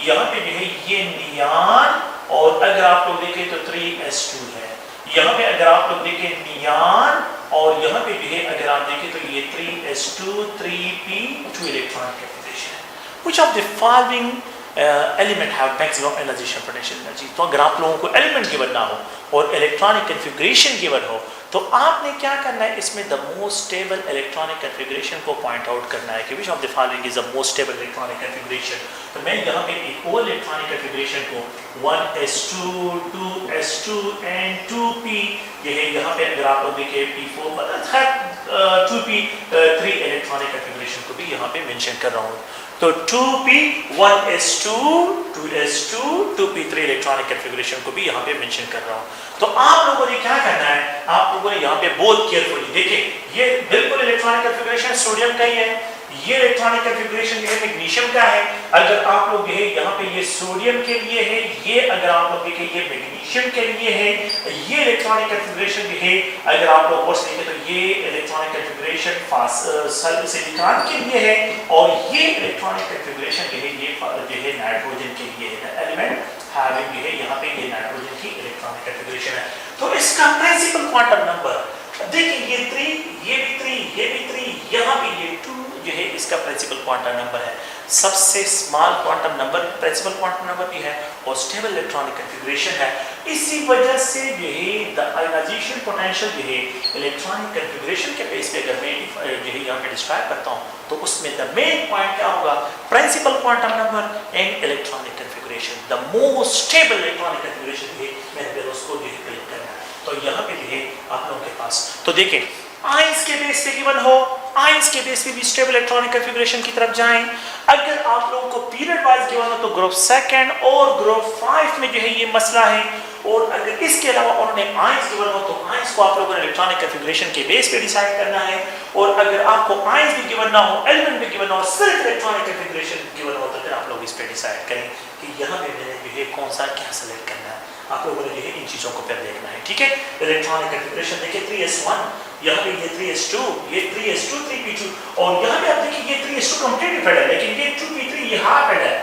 यहाँ पे जो है ये नियान और अगर आप लोग देखें तो 3s2 है, यहाँ पे अगर आप लोग देखें नियान और यहाँ पे जो है अगर आप देखें तो ये 3s2 3p2 इलेक्ट्रॉनिक कॉन्फ़िगरेशन है। Which of the following element have maximum ionization potential energy. तो अगर आप लोगों को एलिमेंट गिवन ना हो और इलेक्ट्रॉनिक कॉन्फ़िगरेशन गिवन हो तो आपने क्या करना है, इसमें the most stable electronic configuration को पॉइंट आउट करना है कि which of the following is the most stable electronic configuration. तो मैं यहाँ पे एक और इलेक्ट्रॉनिक कॉन्फ़िगरेशन को 1s2 2s2 एंड 2p, ये है यहाँ पे अगर आप लोग देखें p4 2p 3 इलेक्ट्रॉनिक कॉन्फ़िगरेशन को भी यहाँ पे मेंशन कर रहा हूँ। तो 2p 1s2 2s2 2p3 electronic configuration को भी यहाँ पे मेंशन कर रहा हूँ। तो आप लोगों ने क्या करना है, आप लोगों ने यहाँ पे बहुत केयरफुली देखें, ये बिल्कुल इलेक्ट्रॉनिक कॉन्फ़िगरेशन सोडियम का ही है, ये इलेक्ट्रॉनिक कॉन्फ़िगरेशन जो है मैग्नीशियम का है। अगर आप लोग ये यहाँ पे ये सोडियम के लिए है, ये अगर आप लोग देखें ये मैग्नीशियम के लिए है, ये इलेक्ट्रॉनिक कॉन्फ़िगरेशन जो है अगर आप लोग और देखें तो ये इलेक्ट्रॉनिक कॉन्फ़िगरेशन सिलिकॉन के लिए है और ये इलेक्ट्रॉनिक कॉन्फ़िगरेशन जो है ये जो है नाइट्रोजन के लिए है। एलिमेंट हैविंग जो है यहाँ पे ये नाइट्रोजन की इलेक्ट्रॉनिक कॉन्फ़िगरेशन है। तो इसका प्रिंसिपल क्वांटम नंबर देखिए ये 3, ये भी 3, ये भी 3, यहाँ भी ये 2 जो है इसका प्रिंसिपल क्वांटम नंबर है, सबसे small quantum number principal quantum number भी है और स्टेबल इलेक्ट्रॉनिक कॉन्फ़िगरेशन है। इसी वजह से जो है द आयोनाइजेशन पोटेंशियल जो है इलेक्ट्रॉनिक कॉन्फ़िगरेशन के बेस पे अगर मैं जो है यहाँ पे डिस्क्राइब करता हूँ तो उसमें द मेन पॉइंट क्या होगा, principal quantum number and electronic configuration, the most stable electronic configuration है, मैंने उसको जो है क्लिक करना है। तो यहाँ पे जो है आप लोगों के पास तो देखें आइंस के बेस पे गिवन हो, आइंस के बेस पे भी स्टेबल इलेक्ट्रॉनिक कॉन्फ़िगरेशन की तरफ जाएं। अगर आप लोगों को पीरियड वाइज गिवन हो तो ग्रुप सेकंड और ग्रुप 5 में जो है ये मसला है, और अगर इसके अलावा उन्होंने आइंस गिवन हो तो आइंस को आप लोगों ने इलेक्ट्रॉनिक कॉन्फ़िगरेशन के बेस पे डिसाइड करना है, और अगर आपको आइंस भी गिवन ना हो, एलिमेंट भी गिवन हो, सिर्फ इलेक्ट्रॉनिक कॉन्फ़िगरेशन गिवन हो तो फिर आप लोग इस पे डिसाइड करें कि यहाँ पे मैंने जो है कौन सा क्या सेलेक्ट करना है। आप लोगों ने जो है इन चीजों को फिर देखना है, ठीक है। इलेक्ट्रॉनिक कॉन्फ़िगरेशन देखिए 3s1, यहाँ पे ये 3s2, ये 3s2 3p2, और यहाँ पे आप देखिए ये 3s2 कंप्लीट डिफरेंट है, लेकिन ये 2p3 ये हाफ एड है।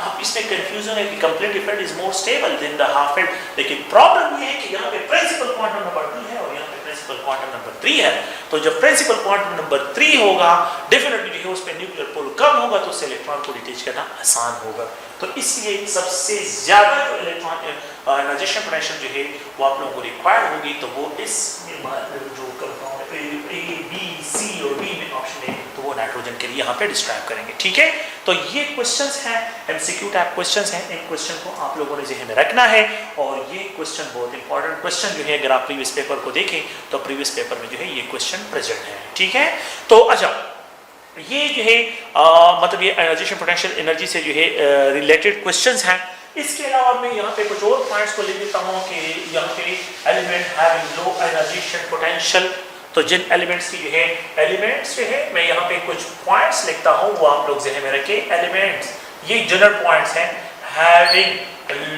आप इसमें कंफ्यूजन है कि complete different is more stable than the half add, लेकिन प्रॉब्लम ये है कि यहाँ पे प्रिंसिपल क्वांटम नंबर 2 है और यहाँ पे प्रिंसिपल क्वांटम नंबर 3 है। तो जब प्रिंसिपल क्वांटम नंबर 3 होगा डेफिनेटली जो है उस पे न्यूक्लियर पोल कम होगा तो उससे इलेक्ट्रॉन को डिटैच करना आसान होगा। तो इसलिए सबसे ज्यादा जो इलेक्ट्रॉन आयोनाइजेशन पोटेंशियल जो है वो आप लोगों को रिक्वायर्ड होगी, तो वो इस जो कंपाउंड ए बी सी और डी में ऑप्शन है तो वो नाइट्रोजन के लिए यहाँ पे डिस्क्राइब करेंगे, ठीक है। तो ये क्वेश्चंस हैं, एमसीक्यू टाइप क्वेश्चंस हैं, इन क्वेश्चन को आप लोगों ने ज़हन में रखना है, और ये क्वेश्चन बहुत इंपॉर्टेंट क्वेश्चन जो है अगर आप प्रीवियस पेपर को देखें तो प्रीवियस पेपर में जो है ये क्वेश्चन प्रेजेंट है, ठीक है। तो अच्छा ये जो है मतलब ये आयोनाइजेशन पोटेंशियल एनर्जी से जो है रिलेटेड क्वेश्चंस हैं। इसके अलावा मैं यहाँ पे कुछ और पॉइंट्स को लिख देता हूँ कि यहाँ पे element having low ionization potential, तो जिन एलिमेंट्स की जो है एलिमेंट्स जो है मैं यहाँ पे कुछ पॉइंट्स लिखता हूँ वो आप लोग ज़हन में रखें। एलिमेंट्स ये जनरल पॉइंट्स हैं, having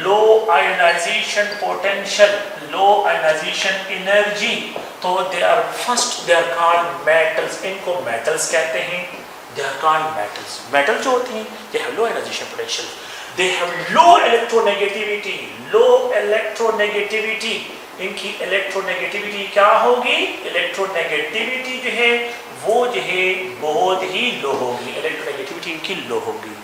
low ionization potential, low ionization energy, तो they are first they are called metals, इनको मेटल्स कहते हैं, they are called metals. Metal जो होती हैं they have low ionization potential, they have low electronegativity, low electronegativity, इनकी electronegativity क्या होगी, इलेक्ट्रोनेगेटिविटी जो है वो जो है बहुत ही लो होगी, इलेक्ट्रोनेगेटिविटी इनकी लो होगी।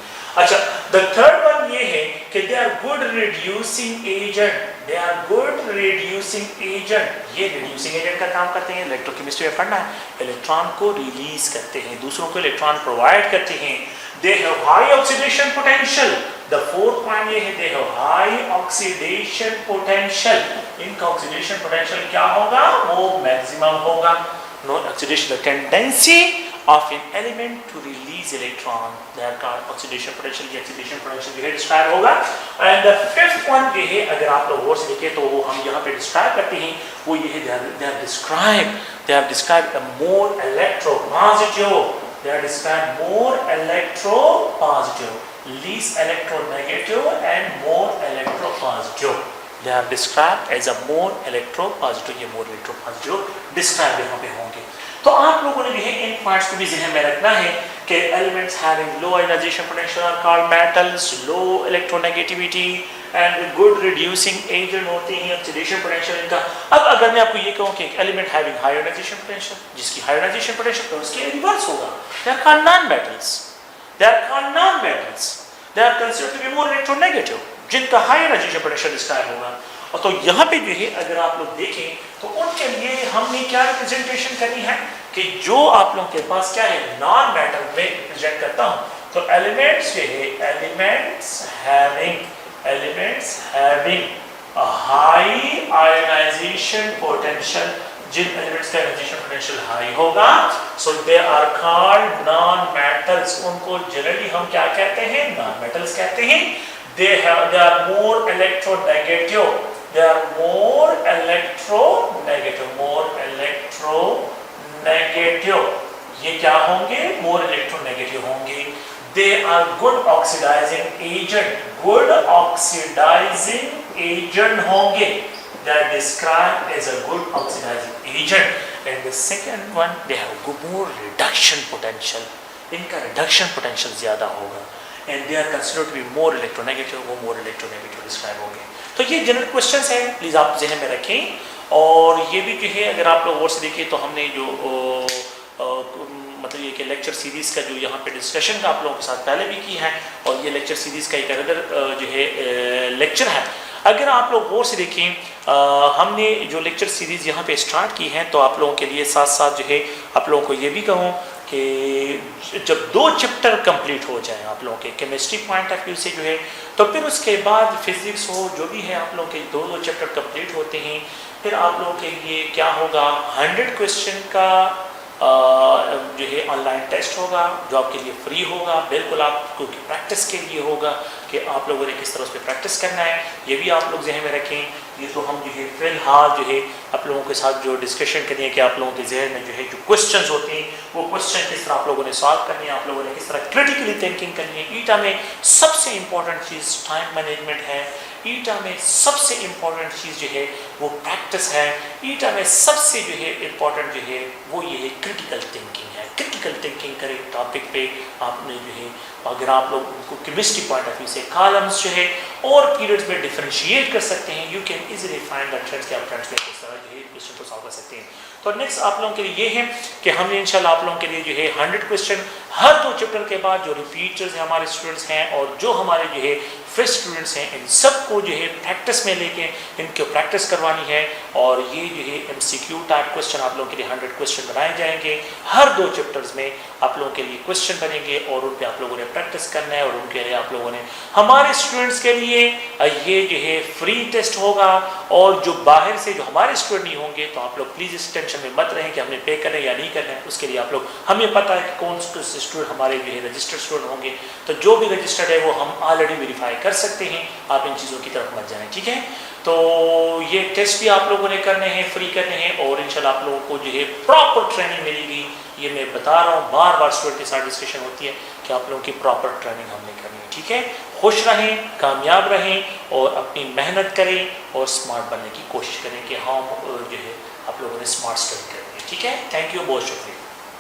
अच्छा द थर्ड वन ये है कि they are good reducing agent, they are good reducing agent, ये रिड्यूसिंग एजेंट का काम करते हैं, इलेक्ट्रोकेमिस्ट्री में पढ़ना है, इलेक्ट्रॉन को रिलीज करते हैं, दूसरों को इलेक्ट्रॉन प्रोवाइड करते हैं। They have high oxidation potential, the fourth point ये है they have high oxidation potential, इनका ऑक्सीडेशन पोटेंशियल क्या होगा, वो मैक्सिमम होगा। No oxidation the tendency of an element to release electron, they are called oxidation potential, ये oxidation potential जो है डिस्क्राइब होगा। and the fifth one जो है अगर आप लोग और से देखें तो वो हम यहाँ पे डिस्क्राइब करते हैं, वो ये है they are described a more electropositive, they are described more electropositive, least electronegative and more electropositive, they are described as a more electropositive, ये more electropositive डिस्क्राइब यहाँ पे होंगे। तो आप लोगों ने भी है इन पॉइंट्स को भी ज़हन में रखना है कि elements having low ionization potential are called metals, low electronegativity and good reducing agent होते हैं, ऑक्सीडेशन पोटेंशियल इनका। अब अगर मैं आपको ये कहूँ कि element having high ionisation potential, जिसकी हाई आयोनाइजेशन पोटेंशियल तो उसके रिवर्स होगा, they are called non metals, they are called non metals, they are considered to be more electronegative, जिनका हाई आयोनाइजेशन पोटेंशियल डिस्क्राइब होगा। और तो यहाँ पे जो है अगर आप लोग देखें तो उनके लिए हमने क्या रिप्रेजेंटेशन करनी है कि जो आप लोगों के पास क्या है नॉन मेटल में रिप्रेजेंट करता हूँ, तो एलिमेंट्स जो है elements having high ionisation potential, जिन एलिमेंट्स का आयोनाइजेशन पोटेंशियल हाई होगा so they are called non metals, उनको जनरली हम क्या कहते हैं, नॉन मेटल्स कहते हैं। they are more electronegative, they are more electronegative, ये क्या होंगे, more electronegative होंगे। they are good oxidizing agent होंगे, they are described as a good oxidizing agent। and the second one they have more reduction potential, इनका reduction potential ज्यादा होगा। And they are considered to be more electronegative, वो more electronegative describe होंगे। तो ये general questions हैं, please आप जहन में रखें। और ये भी जो है अगर आप लोग और से देखिए तो हमने जो मतलब ये कि लेक्चर सीरीज़ का जो यहाँ पे डिस्कशन का आप लोगों के साथ पहले भी की है, और ये लेक्चर सीरीज़ का एक अदर जो है लेक्चर है। अगर आप लोग गौर से देखें हमने जो लेक्चर सीरीज़ यहाँ पे स्टार्ट की है, तो आप लोगों के लिए साथ साथ जो है आप लोगों को ये भी कहूँ कि जब 2 चैप्टर कंप्लीट हो जाए आप लोगों के केमिस्ट्री पॉइंट ऑफ व्यू से जो है, तो फिर उसके बाद फिजिक्स हो जो भी है आप लोगों के 2 चैप्टर कंप्लीट होते हैं, फिर आप लोगों के लिए क्या होगा 100 क्वेश्चन का जो है ऑनलाइन टेस्ट होगा, जो आपके लिए फ्री होगा, बिल्कुल आपको प्रैक्टिस के लिए होगा कि आप लोगों ने किस तरह उस पर प्रैक्टिस करना है। ये भी आप लोग जहन में रखें। ये तो हम जो है फिलहाल जो है आप लोगों के साथ जो डिस्कशन करें कि आप लोगों के जहन में जो है जो क्वेश्चंस होते हैं वो क्वेश्चन किस तरह आप लोगों ने सॉल्व करने हैं, आप लोगों ने किस तरह क्रिटिकली थिंकिंग करनी है। ईटा में सबसे इंपॉर्टेंट चीज़ टाइम मैनेजमेंट है। ईटा में सबसे इम्पॉर्टेंट चीज़ जो है वो प्रैक्टिस है। ईटा में सबसे जो है इम्पॉर्टेंट जो है वो ये है क्रिटिकल थिंकिंग है। क्रिटिकल थिंकिंग करें टॉपिक पे आपने जो है, अगर आप लोग उनको केमिस्ट्री पॉइंट ऑफ व्यू से कॉलम्स जो है और पीरियड्स में डिफरेंशिएट कर सकते हैं, you can easily find the trends के आप ट्रेंड्स में किस तरह जो है क्वेश्चन को सॉल्व कर सकते हैं। तो नेक्स्ट आप लोगों के लिए ये है कि हमने इंशाल्लाह आप लोगों के लिए जो है 100 क्वेश्चन हर 2 चैप्टर के बाद जो रिपीटर्स हैं हमारे स्टूडेंट्स हैं और जो हमारे जो है फ्रेश स्टूडेंट्स हैं, इन सबको जो है प्रैक्टिस में लेके इनको प्रैक्टिस करवानी है। और ये जो है MCQ टाइप क्वेश्चन आप लोगों के लिए 100 क्वेश्चन बनाए जाएंगे। हर 2 चैप्टर्स में आप लोगों के लिए क्वेश्चन बनेंगे और उन पर आप लोगों ने प्रैक्टिस करना है। और उनके लिए आप लोगों ने हमारे स्टूडेंट्स के लिए ये जो है फ्री टेस्ट होगा। और जो बाहर से जो हमारे स्टूडेंट नहीं होंगे तो आप लोग प्लीज़ इस टेंशन में मत रहें कि हमने पे करना है या नहीं करना है। उसके लिए आप लोग, हमें पता है कि कौन से स्टूडेंट हमारे जो है रजिस्टर्ड स्टूडेंट होंगे, तो जो भी रजिस्टर्ड है वो हम ऑलरेडी वेरीफाई कर सकते हैं। आप इन चीज़ों की तरफ मत जाएं, ठीक है। तो ये टेस्ट भी आप लोगों ने करने हैं, फ्री करने हैं, और इंशाल्लाह आप लोगों को जो है प्रॉपर ट्रेनिंग मिलेगी। ये मैं बता रहा हूँ, बार बार स्टूडेंट के साथ डिस्कशन होती है कि आप लोगों की प्रॉपर ट्रेनिंग हमने करनी है, ठीक है। खुश रहें, कामयाब रहें और अपनी मेहनत करें और स्मार्ट बनने की कोशिश करें कि हम जो है आप लोगों ने स्मार्ट स्टडी करनी है, ठीक है। थैंक यू, बहुत शुक्रिया।